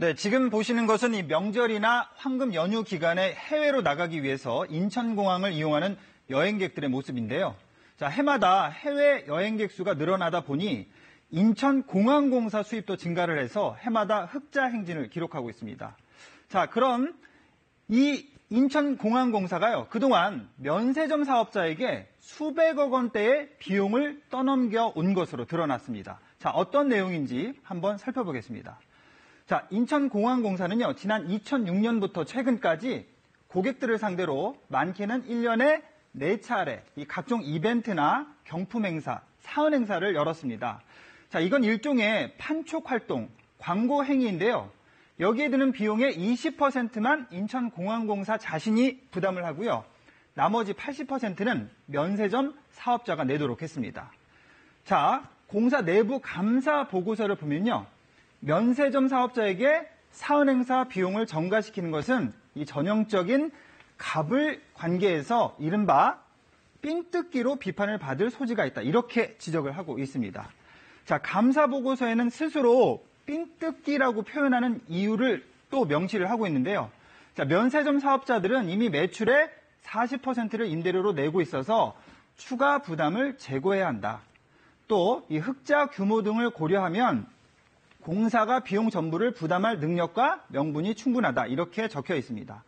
네, 지금 보시는 것은 이 명절이나 황금 연휴 기간에 해외로 나가기 위해서 인천공항을 이용하는 여행객들의 모습인데요. 자, 해마다 해외 여행객 수가 늘어나다 보니 인천공항공사 수입도 증가를 해서 해마다 흑자 행진을 기록하고 있습니다. 자, 그럼 이 인천공항공사가요, 그동안 면세점 사업자에게 수백억 원대의 비용을 떠넘겨 온 것으로 드러났습니다. 자, 어떤 내용인지 한번 살펴보겠습니다. 자, 인천공항공사는요, 지난 2006년부터 최근까지 고객들을 상대로 많게는 1년에 4차례 이 각종 이벤트나 경품 행사, 사은 행사를 열었습니다. 자, 이건 일종의 판촉 활동, 광고 행위인데요. 여기에 드는 비용의 20%만 인천공항공사 자신이 부담을 하고요. 나머지 80%는 면세점 사업자가 내도록 했습니다. 자, 공사 내부 감사 보고서를 보면요. 면세점 사업자에게 사은 행사 비용을 전가시키는 것은 이 전형적인 갑을 관계에서 이른바 삥뜯기로 비판을 받을 소지가 있다. 이렇게 지적을 하고 있습니다. 자, 감사 보고서에는 스스로 삥뜯기라고 표현하는 이유를 또 명시를 하고 있는데요. 자, 면세점 사업자들은 이미 매출의 40%를 임대료로 내고 있어서 추가 부담을 제고해야 한다. 또 이 흑자 규모 등을 고려하면 공사가 비용 전부를 부담할 능력과 명분이 충분하다. 이렇게 적혀 있습니다.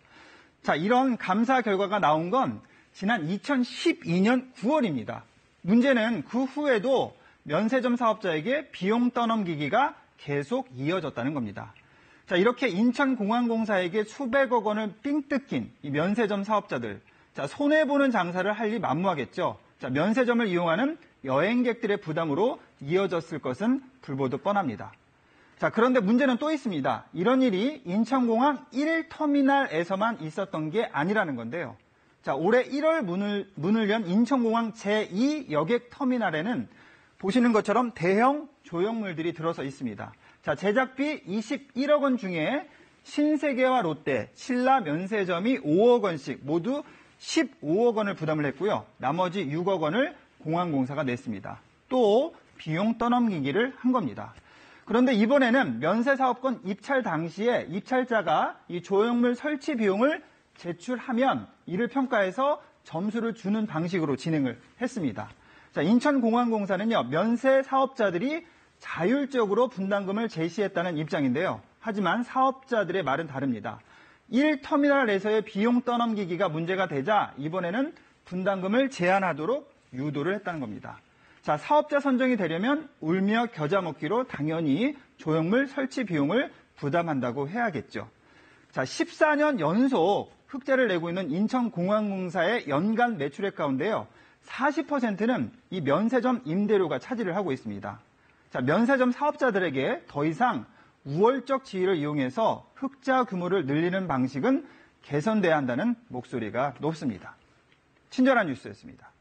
자, 이런 감사 결과가 나온 건 지난 2012년 9월입니다. 문제는 그 후에도 면세점 사업자에게 비용 떠넘기기가 계속 이어졌다는 겁니다. 자, 이렇게 인천공항공사에게 수백억 원을 삥 뜯긴 이 면세점 사업자들. 자, 손해보는 장사를 할 리 만무하겠죠. 자, 면세점을 이용하는 여행객들의 부담으로 이어졌을 것은 불보듯 뻔합니다. 자, 그런데 문제는 또 있습니다. 이런 일이 인천공항 1터미널에서만 있었던 게 아니라는 건데요. 자, 올해 1월 문을 연 인천공항 제2 여객 터미널에는 보시는 것처럼 대형 조형물들이 들어서 있습니다. 자, 제작비 21억 원 중에 신세계와 롯데, 신라 면세점이 5억 원씩 모두 15억 원을 부담을 했고요. 나머지 6억 원을 공항공사가 냈습니다. 또 비용 떠넘기기를 한 겁니다. 그런데 이번에는 면세사업권 입찰 당시에 입찰자가 이 조형물 설치 비용을 제출하면 이를 평가해서 점수를 주는 방식으로 진행을 했습니다. 자, 인천공항공사는요, 면세 사업자들이 자율적으로 분담금을 제시했다는 입장인데요. 하지만 사업자들의 말은 다릅니다. 1터미널에서의 비용 떠넘기기가 문제가 되자 이번에는 분담금을 제한하도록 유도를 했다는 겁니다. 자, 사업자 선정이 되려면 울며 겨자 먹기로 당연히 조형물 설치 비용을 부담한다고 해야겠죠. 자, 14년 연속 흑자를 내고 있는 인천공항공사의 연간 매출액 가운데요. 40%는 이 면세점 임대료가 차지를 하고 있습니다. 자, 면세점 사업자들에게 더 이상 우월적 지위를 이용해서 흑자 규모를 늘리는 방식은 개선돼야 한다는 목소리가 높습니다. 친절한 뉴스였습니다.